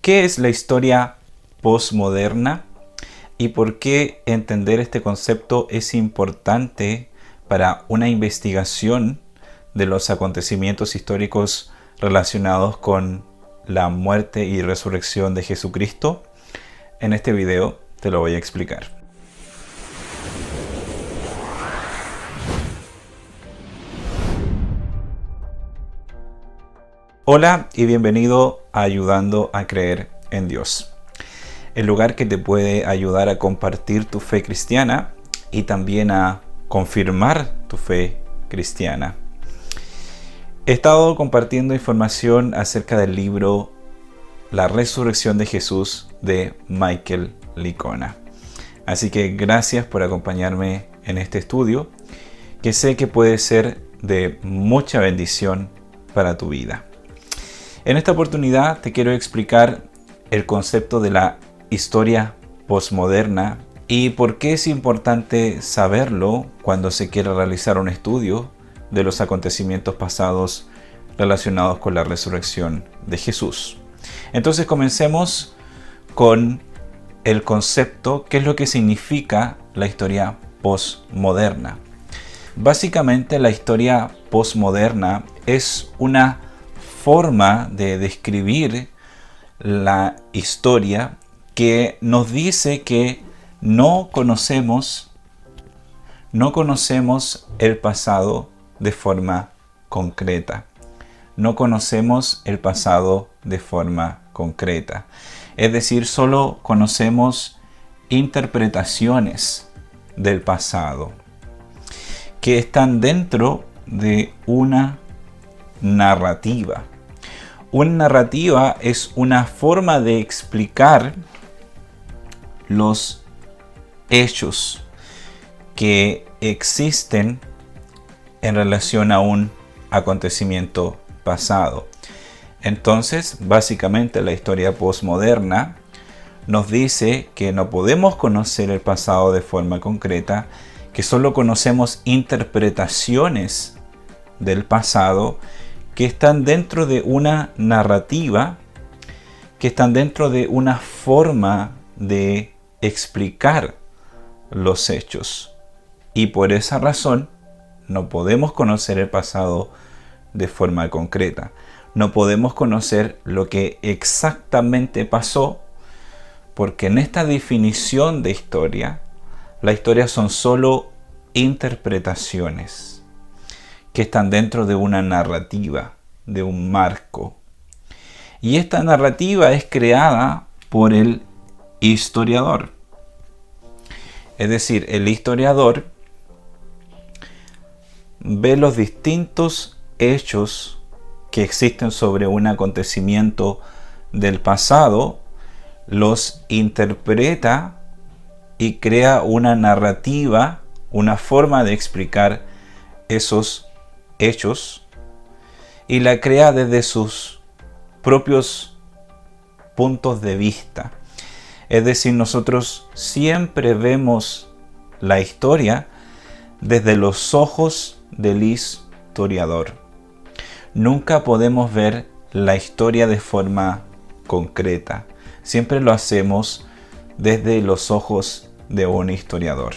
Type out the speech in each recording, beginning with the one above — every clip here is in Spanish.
¿Qué es la historia posmoderna y por qué entender este concepto es importante para una investigación de los acontecimientos históricos relacionados con la muerte y resurrección de Jesucristo? En este video te lo voy a explicar. Hola y bienvenido a Ayudando a Creer en Dios, el lugar que te puede ayudar a compartir tu fe cristiana y también a confirmar tu fe cristiana. He estado compartiendo información acerca del libro La Resurrección de Jesús de Michael Licona. Así que gracias por acompañarme en este estudio, que sé que puede ser de mucha bendición para tu vida. En esta oportunidad te quiero explicar el concepto de la historia posmoderna y por qué es importante saberlo cuando se quiere realizar un estudio de los acontecimientos pasados relacionados con la resurrección de Jesús. Entonces comencemos con el concepto, qué es lo que significa la historia posmoderna. Básicamente la historia posmoderna es una forma de describir la historia que nos dice que no conocemos el pasado de forma concreta. No conocemos el pasado de forma concreta. Es decir, solo conocemos interpretaciones del pasado que están dentro de una narrativa. Una narrativa es una forma de explicar los hechos que existen en relación a un acontecimiento pasado. Entonces, básicamente la historia posmoderna nos dice que no podemos conocer el pasado de forma concreta, que solo conocemos interpretaciones del pasado que están dentro de una narrativa, que están dentro de una forma de explicar los hechos. Y por esa razón no podemos conocer el pasado de forma concreta. No podemos conocer lo que exactamente pasó, porque en esta definición de historia, la historia son solo interpretaciones que están dentro de una narrativa, de un marco. Y esta narrativa es creada por el historiador. Es decir, el historiador ve los distintos hechos que existen sobre un acontecimiento del pasado, los interpreta y crea una narrativa, una forma de explicar esos hechos, y la crea desde sus propios puntos de vista. Es decir, nosotros siempre vemos la historia desde los ojos del historiador. Nunca podemos ver la historia de forma concreta. Siempre lo hacemos desde los ojos de un historiador.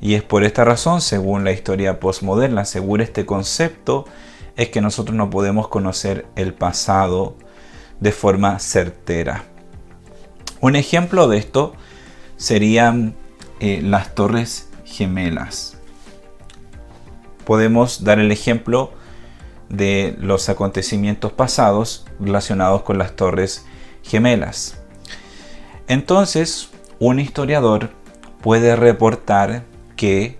Y es por esta razón, según la historia posmoderna, según este concepto, es que nosotros no podemos conocer el pasado de forma certera. Un ejemplo de esto serían las Torres Gemelas. Podemos dar el ejemplo de los acontecimientos pasados relacionados con las Torres Gemelas. Entonces, un historiador puede reportar que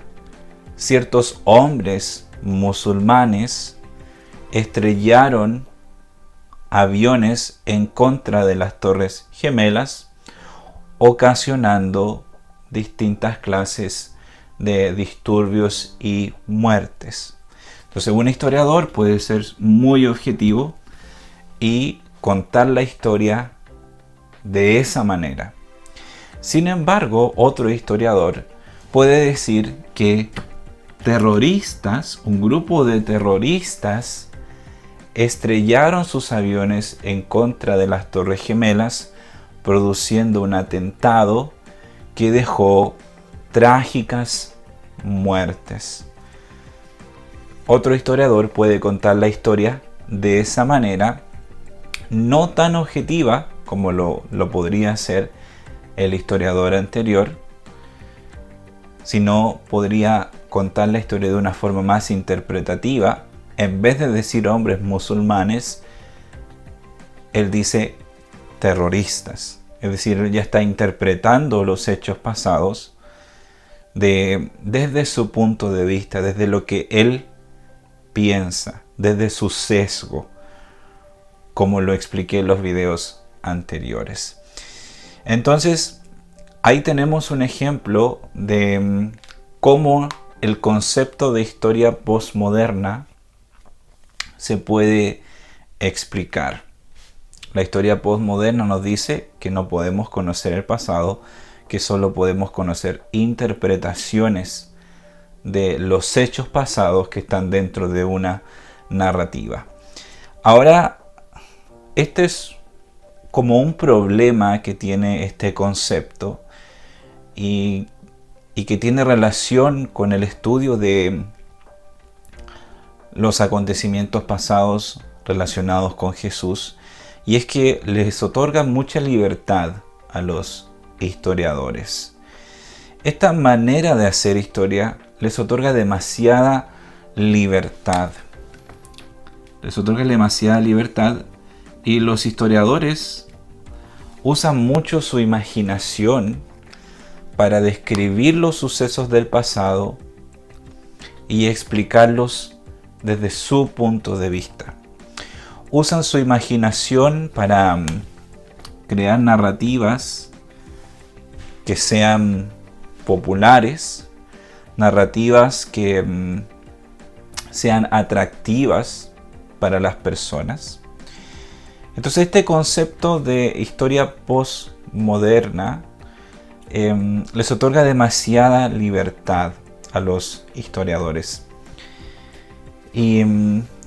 ciertos hombres musulmanes estrellaron aviones en contra de las Torres Gemelas, ocasionando distintas clases de disturbios y muertes. Entonces, un historiador puede ser muy objetivo y contar la historia de esa manera. Sin embargo, otro historiador puede decir que terroristas, un grupo de terroristas, estrellaron sus aviones en contra de las Torres Gemelas, produciendo un atentado que dejó trágicas muertes. Otro historiador puede contar la historia de esa manera, no tan objetiva como lo podría hacer el historiador anterior, sino podría contar la historia de una forma más interpretativa. En vez de decir hombres musulmanes, él dice terroristas. Es decir, él ya está interpretando los hechos pasados desde su punto de vista, desde lo que él piensa, desde su sesgo, como lo expliqué en los videos anteriores. Entonces, ahí tenemos un ejemplo de cómo el concepto de historia postmoderna se puede explicar. La historia postmoderna nos dice que no podemos conocer el pasado, que solo podemos conocer interpretaciones de los hechos pasados que están dentro de una narrativa. Ahora, este es como un problema que tiene este concepto y que tiene relación con el estudio de los acontecimientos pasados relacionados con Jesús, y es que les otorga mucha libertad a los historiadores. Esta manera de hacer historia les otorga demasiada libertad. Y los historiadores usan mucho su imaginación para describir los sucesos del pasado y explicarlos desde su punto de vista. Usan su imaginación para crear narrativas que sean populares, narrativas que sean atractivas para las personas. Entonces, este concepto de historia postmoderna les otorga demasiada libertad a los historiadores. ¿Y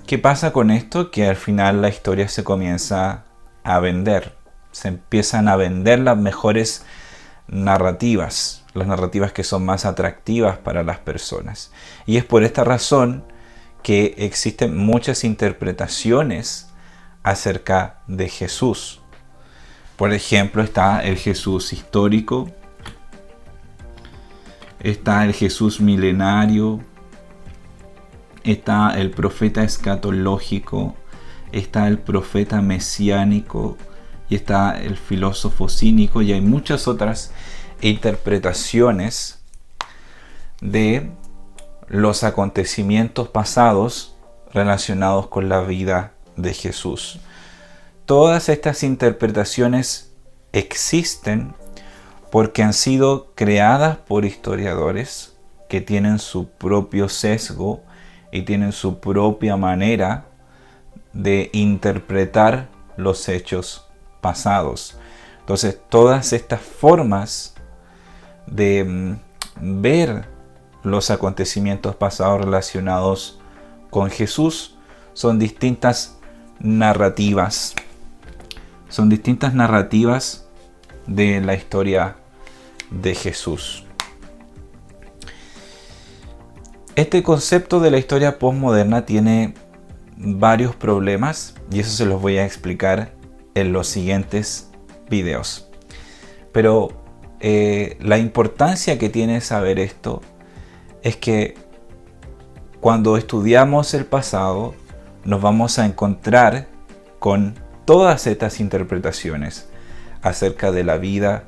qué pasa con esto? Que al final la historia se comienza a vender. Se empiezan a vender las mejores narrativas, las narrativas que son más atractivas para las personas. Y es por esta razón que existen muchas interpretaciones acerca de Jesús. Por ejemplo, está el Jesús histórico, está el Jesús milenario, está el profeta escatológico, está el profeta mesiánico y está el filósofo cínico, y hay muchas otras interpretaciones de los acontecimientos pasados relacionados con la vida de Jesús. Todas estas interpretaciones existen porque han sido creadas por historiadores que tienen su propio sesgo y tienen su propia manera de interpretar los hechos pasados. Entonces, todas estas formas de ver los acontecimientos pasados relacionados con Jesús son distintas narrativas. Son distintas narrativas de la historia de Jesús. Este concepto de la historia postmoderna tiene varios problemas y eso se los voy a explicar en los siguientes videos. Pero la importancia que tiene saber esto es que cuando estudiamos el pasado nos vamos a encontrar con todas estas interpretaciones acerca de la vida,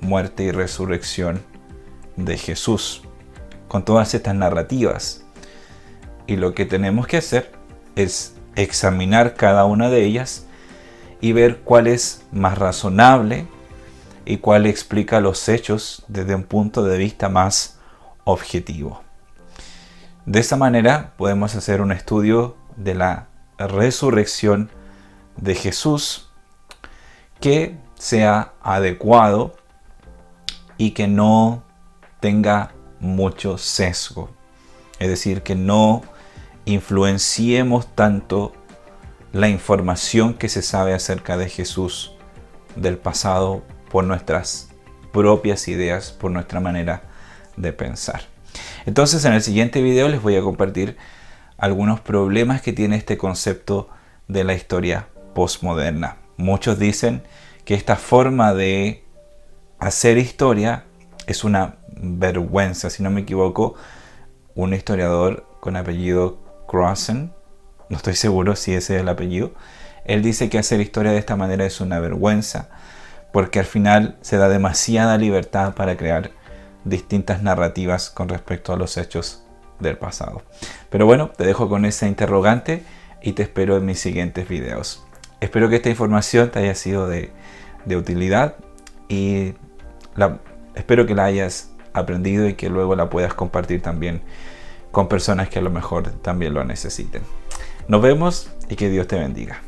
muerte y resurrección de Jesús, con todas estas narrativas. Y lo que tenemos que hacer es examinar cada una de ellas y ver cuál es más razonable y cuál explica los hechos desde un punto de vista más objetivo. De esa manera podemos hacer un estudio de la resurrección de Jesús que sea adecuado y que no tenga mucho sesgo. Es decir, que no influenciemos tanto la información que se sabe acerca de Jesús del pasado por nuestras propias ideas, por nuestra manera de pensar. Entonces, en el siguiente video les voy a compartir algunos problemas que tiene este concepto de la historia postmoderna. Muchos dicen que esta forma de hacer historia es una vergüenza. Si no me equivoco, un historiador con apellido Crossan, no estoy seguro si ese es el apellido, él dice que hacer historia de esta manera es una vergüenza, porque al final se da demasiada libertad para crear distintas narrativas con respecto a los hechos del pasado. Pero bueno, te dejo con esa interrogante y te espero en mis siguientes videos. Espero que esta información te haya sido de utilidad y espero que la hayas aprendido y que luego la puedas compartir también con personas que a lo mejor también lo necesiten. Nos vemos y que Dios te bendiga.